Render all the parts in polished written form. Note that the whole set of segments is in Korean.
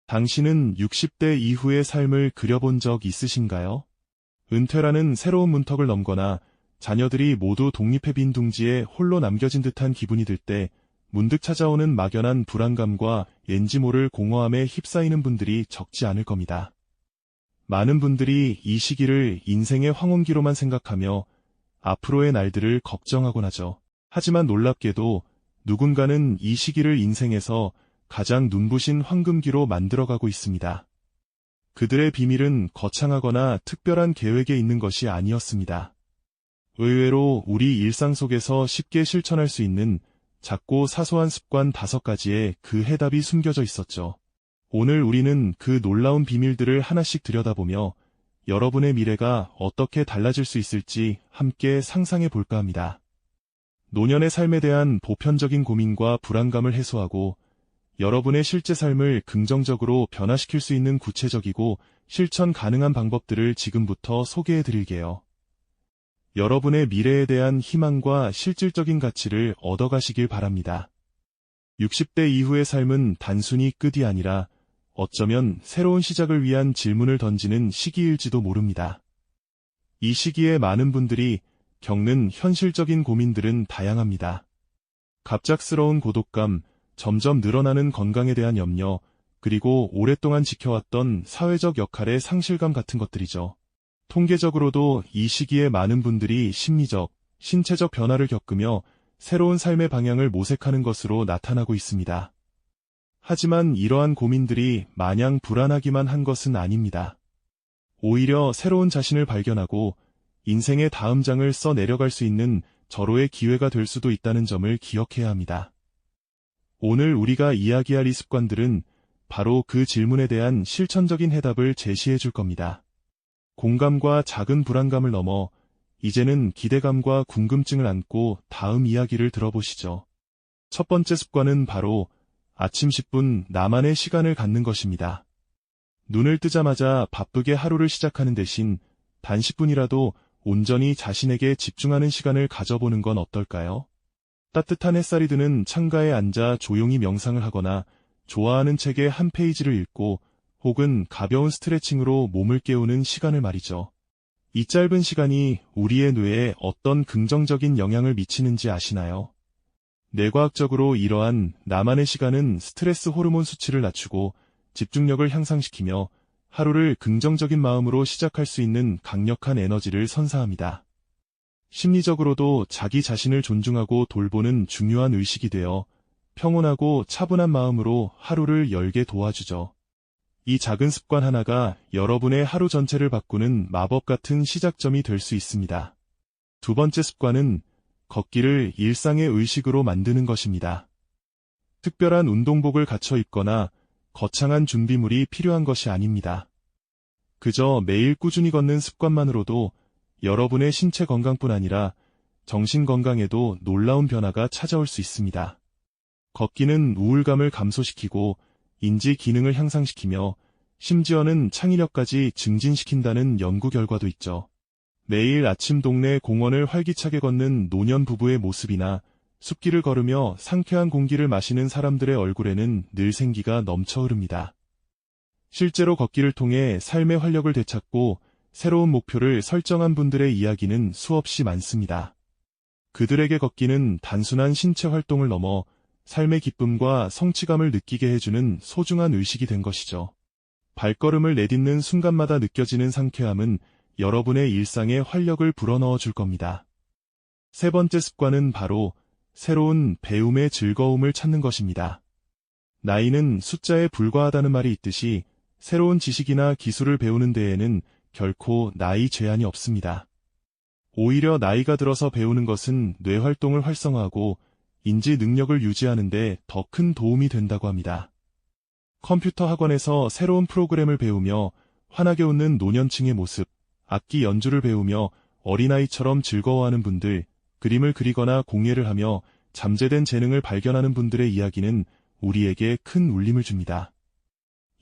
당신은 60대 이후의 삶을 그려본 적 있으신가요? 은퇴라는 새로운 문턱을 넘거나 자녀들이 모두 독립해 빈 둥지에 홀로 남겨진 듯한 기분이 들 때 문득 찾아오는 막연한 불안감과 왠지 모를 공허함에 휩싸이는 분들이 적지 않을 겁니다. 많은 분들이 이 시기를 인생의 황혼기로만 생각하며 앞으로의 날들을 걱정하곤 하죠. 하지만 놀랍게도 누군가는 이 시기를 인생에서 가장 눈부신 황금기로 만들어가고 있습니다. 그들의 비밀은 거창하거나 특별한 계획에 있는 것이 아니었습니다. 의외로 우리 일상 속에서 쉽게 실천할 수 있는 작고 사소한 습관 5가지에 그 해답이 숨겨져 있었죠. 오늘 우리는 그 놀라운 비밀들을 하나씩 들여다보며 여러분의 미래가 어떻게 달라질 수 있을지 함께 상상해 볼까 합니다. 노년의 삶에 대한 보편적인 고민과 불안감을 해소하고 여러분의 실제 삶을 긍정적으로 변화시킬 수 있는 구체적이고 실천 가능한 방법들을 지금부터 소개해 드릴게요. 여러분의 미래에 대한 희망과 실질적인 가치를 얻어가시길 바랍니다. 60대 이후의 삶은 단순히 끝이 아니라 어쩌면 새로운 시작을 위한 질문을 던지는 시기일지도 모릅니다. 이 시기에 많은 분들이 겪는 현실적인 고민들은 다양합니다. 갑작스러운 고독감, 점점 늘어나는 건강에 대한 염려, 그리고 오랫동안 지켜왔던 사회적 역할의 상실감 같은 것들이죠. 통계적으로도 이 시기에 많은 분들이 심리적, 신체적 변화를 겪으며 새로운 삶의 방향을 모색하는 것으로 나타나고 있습니다. 하지만 이러한 고민들이 마냥 불안하기만 한 것은 아닙니다. 오히려 새로운 자신을 발견하고 인생의 다음 장을 써 내려갈 수 있는 절호의 기회가 될 수도 있다는 점을 기억해야 합니다. 오늘 우리가 이야기할 이 습관들은 바로 그 질문에 대한 실천적인 해답을 제시해 줄 겁니다. 공감과 작은 불안감을 넘어 이제는 기대감과 궁금증을 안고 다음 이야기를 들어보시죠. 첫 번째 습관은 바로 아침 10분 나만의 시간을 갖는 것입니다. 눈을 뜨자마자 바쁘게 하루를 시작하는 대신 단 10분이라도 온전히 자신에게 집중하는 시간을 가져보는 건 어떨까요? 따뜻한 햇살이 드는 창가에 앉아 조용히 명상을 하거나 좋아하는 책의 한 페이지를 읽고 혹은 가벼운 스트레칭으로 몸을 깨우는 시간을 말이죠. 이 짧은 시간이 우리의 뇌에 어떤 긍정적인 영향을 미치는지 아시나요? 뇌과학적으로 이러한 나만의 시간은 스트레스 호르몬 수치를 낮추고 집중력을 향상시키며 하루를 긍정적인 마음으로 시작할 수 있는 강력한 에너지를 선사합니다. 심리적으로도 자기 자신을 존중하고 돌보는 중요한 의식이 되어 평온하고 차분한 마음으로 하루를 열게 도와주죠. 이 작은 습관 하나가 여러분의 하루 전체를 바꾸는 마법 같은 시작점이 될 수 있습니다. 두 번째 습관은 걷기를 일상의 의식으로 만드는 것입니다. 특별한 운동복을 갖춰 입거나 거창한 준비물이 필요한 것이 아닙니다. 그저 매일 꾸준히 걷는 습관만으로도 여러분의 신체 건강뿐 아니라 정신 건강에도 놀라운 변화가 찾아올 수 있습니다. 걷기는 우울감을 감소시키고 인지 기능을 향상시키며 심지어는 창의력까지 증진시킨다는 연구 결과도 있죠. 매일 아침 동네 공원을 활기차게 걷는 노년 부부의 모습이나 숲길을 걸으며 상쾌한 공기를 마시는 사람들의 얼굴에는 늘 생기가 넘쳐 흐릅니다. 실제로 걷기를 통해 삶의 활력을 되찾고 새로운 목표를 설정한 분들의 이야기는 수없이 많습니다. 그들에게 걷기는 단순한 신체 활동을 넘어 삶의 기쁨과 성취감을 느끼게 해주는 소중한 의식이 된 것이죠. 발걸음을 내딛는 순간마다 느껴지는 상쾌함은 여러분의 일상에 활력을 불어넣어 줄 겁니다. 세 번째 습관은 바로 새로운 배움의 즐거움을 찾는 것입니다. 나이는 숫자에 불과하다는 말이 있듯이 새로운 지식이나 기술을 배우는 데에는 결코 나이 제한이 없습니다. 오히려 나이가 들어서 배우는 것은 뇌 활동을 활성화하고 인지 능력을 유지하는 데 더 큰 도움이 된다고 합니다. 컴퓨터 학원에서 새로운 프로그램을 배우며 환하게 웃는 노년층의 모습, 악기 연주를 배우며 어린아이처럼 즐거워하는 분들, 그림을 그리거나 공예를 하며 잠재된 재능을 발견하는 분들의 이야기는 우리에게 큰 울림을 줍니다.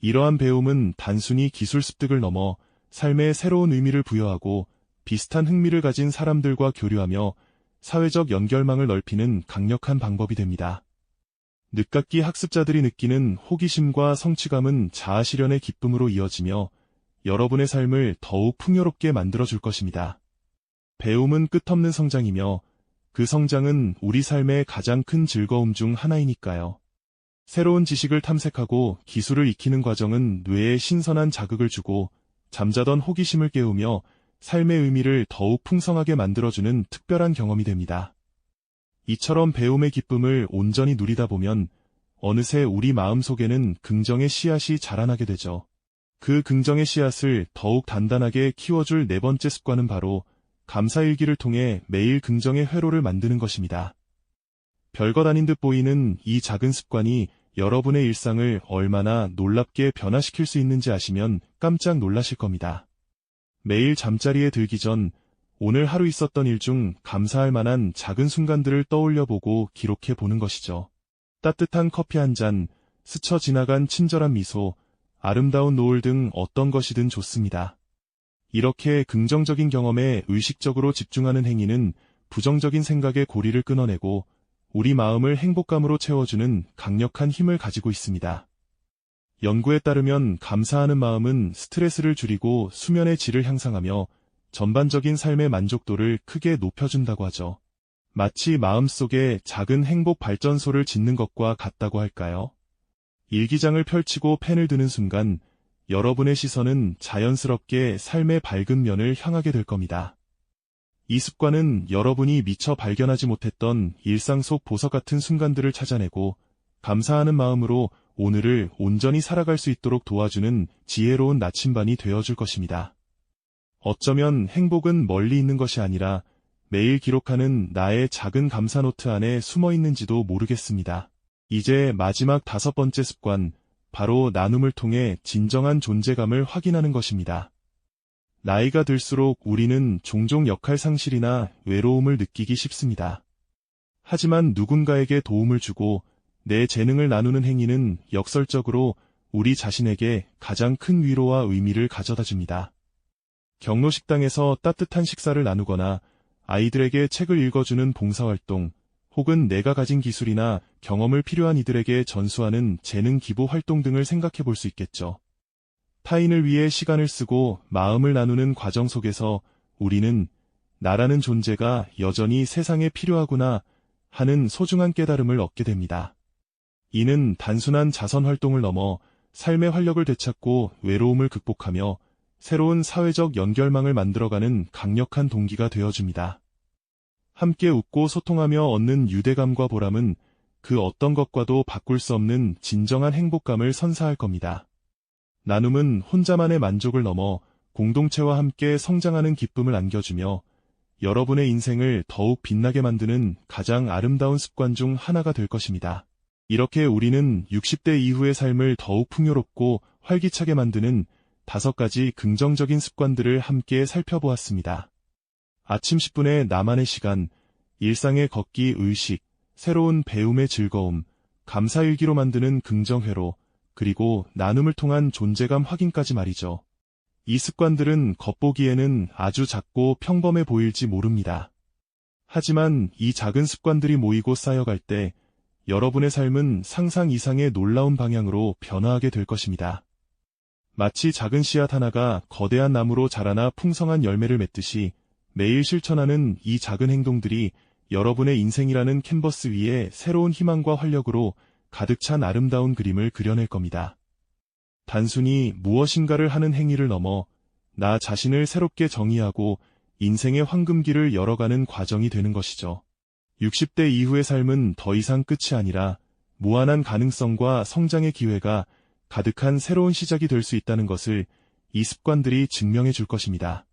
이러한 배움은 단순히 기술 습득을 넘어 삶에 새로운 의미를 부여하고 비슷한 흥미를 가진 사람들과 교류하며 사회적 연결망을 넓히는 강력한 방법이 됩니다. 늦깎이 학습자들이 느끼는 호기심과 성취감은 자아실현의 기쁨으로 이어지며 여러분의 삶을 더욱 풍요롭게 만들어줄 것입니다. 배움은 끝없는 성장이며 그 성장은 우리 삶의 가장 큰 즐거움 중 하나이니까요. 새로운 지식을 탐색하고 기술을 익히는 과정은 뇌에 신선한 자극을 주고 잠자던 호기심을 깨우며 삶의 의미를 더욱 풍성하게 만들어주는 특별한 경험이 됩니다. 이처럼 배움의 기쁨을 온전히 누리다 보면 어느새 우리 마음속에는 긍정의 씨앗이 자라나게 되죠. 그 긍정의 씨앗을 더욱 단단하게 키워줄 네 번째 습관은 바로 감사일기를 통해 매일 긍정의 회로를 만드는 것입니다. 별것 아닌 듯 보이는 이 작은 습관이 여러분의 일상을 얼마나 놀랍게 변화시킬 수 있는지 아시면 깜짝 놀라실 겁니다. 매일 잠자리에 들기 전 오늘 하루 있었던 일 중 감사할 만한 작은 순간들을 떠올려보고 기록해보는 것이죠. 따뜻한 커피 한 잔, 스쳐 지나간 친절한 미소, 아름다운 노을 등 어떤 것이든 좋습니다. 이렇게 긍정적인 경험에 의식적으로 집중하는 행위는 부정적인 생각의 고리를 끊어내고 우리 마음을 행복감으로 채워주는 강력한 힘을 가지고 있습니다. 연구에 따르면 감사하는 마음은 스트레스를 줄이고 수면의 질을 향상하며 전반적인 삶의 만족도를 크게 높여준다고 하죠. 마치 마음속에 작은 행복 발전소를 짓는 것과 같다고 할까요? 일기장을 펼치고 펜을 드는 순간 여러분의 시선은 자연스럽게 삶의 밝은 면을 향하게 될 겁니다. 이 습관은 여러분이 미처 발견하지 못했던 일상 속 보석 같은 순간들을 찾아내고 감사하는 마음으로 오늘을 온전히 살아갈 수 있도록 도와주는 지혜로운 나침반이 되어줄 것입니다. 어쩌면 행복은 멀리 있는 것이 아니라 매일 기록하는 나의 작은 감사 노트 안에 숨어 있는지도 모르겠습니다. 이제 마지막 5번째 습관, 바로 나눔을 통해 진정한 존재감을 확인하는 것입니다. 나이가 들수록 우리는 종종 역할 상실이나 외로움을 느끼기 쉽습니다. 하지만 누군가에게 도움을 주고 내 재능을 나누는 행위는 역설적으로 우리 자신에게 가장 큰 위로와 의미를 가져다 줍니다. 경로식당에서 따뜻한 식사를 나누거나 아이들에게 책을 읽어주는 봉사활동, 혹은 내가 가진 기술이나 경험을 필요한 이들에게 전수하는 재능 기부 활동 등을 생각해 볼 수 있겠죠. 타인을 위해 시간을 쓰고 마음을 나누는 과정 속에서 우리는 나라는 존재가 여전히 세상에 필요하구나 하는 소중한 깨달음을 얻게 됩니다. 이는 단순한 자선 활동을 넘어 삶의 활력을 되찾고 외로움을 극복하며 새로운 사회적 연결망을 만들어가는 강력한 동기가 되어줍니다. 함께 웃고 소통하며 얻는 유대감과 보람은 그 어떤 것과도 바꿀 수 없는 진정한 행복감을 선사할 겁니다. 나눔은 혼자만의 만족을 넘어 공동체와 함께 성장하는 기쁨을 안겨주며 여러분의 인생을 더욱 빛나게 만드는 가장 아름다운 습관 중 하나가 될 것입니다. 이렇게 우리는 60대 이후의 삶을 더욱 풍요롭고 활기차게 만드는 5가지 긍정적인 습관들을 함께 살펴보았습니다. 아침 10분의 나만의 시간, 일상의 걷기 의식, 새로운 배움의 즐거움, 감사일기로 만드는 긍정회로, 그리고 나눔을 통한 존재감 확인까지 말이죠. 이 습관들은 겉보기에는 아주 작고 평범해 보일지 모릅니다. 하지만 이 작은 습관들이 모이고 쌓여갈 때 여러분의 삶은 상상 이상의 놀라운 방향으로 변화하게 될 것입니다. 마치 작은 씨앗 하나가 거대한 나무로 자라나 풍성한 열매를 맺듯이 매일 실천하는 이 작은 행동들이 여러분의 인생이라는 캔버스 위에 새로운 희망과 활력으로 가득 찬 아름다운 그림을 그려낼 겁니다. 단순히 무엇인가를 하는 행위를 넘어 나 자신을 새롭게 정의하고 인생의 황금길을 열어가는 과정이 되는 것이죠. 60대 이후의 삶은 더 이상 끝이 아니라 무한한 가능성과 성장의 기회가 가득한 새로운 시작이 될 수 있다는 것을 이 습관들이 증명해 줄 것입니다.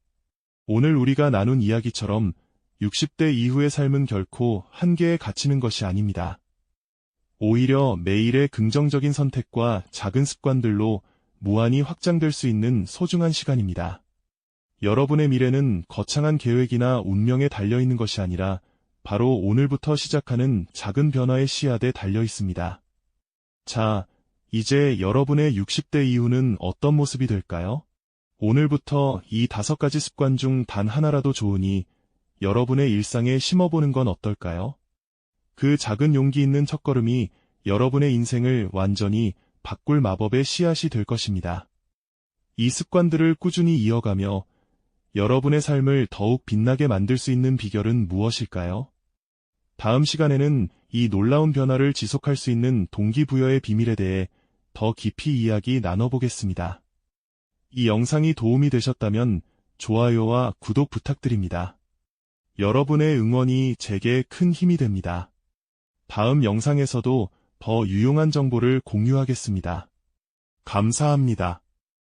오늘 우리가 나눈 이야기처럼 60대 이후의 삶은 결코 한계에 갇히는 것이 아닙니다. 오히려 매일의 긍정적인 선택과 작은 습관들로 무한히 확장될 수 있는 소중한 시간입니다. 여러분의 미래는 거창한 계획이나 운명에 달려있는 것이 아니라 바로 오늘부터 시작하는 작은 변화의 씨앗에 달려 있습니다. 자, 이제 여러분의 60대 이후는 어떤 모습이 될까요? 오늘부터 이 5가지 습관 중 단 하나라도 좋으니 여러분의 일상에 심어보는 건 어떨까요? 그 작은 용기 있는 첫걸음이 여러분의 인생을 완전히 바꿀 마법의 씨앗이 될 것입니다. 이 습관들을 꾸준히 이어가며 여러분의 삶을 더욱 빛나게 만들 수 있는 비결은 무엇일까요? 다음 시간에는 이 놀라운 변화를 지속할 수 있는 동기부여의 비밀에 대해 더 깊이 이야기 나눠보겠습니다. 이 영상이 도움이 되셨다면 좋아요와 구독 부탁드립니다. 여러분의 응원이 제게 큰 힘이 됩니다. 다음 영상에서도 더 유용한 정보를 공유하겠습니다. 감사합니다.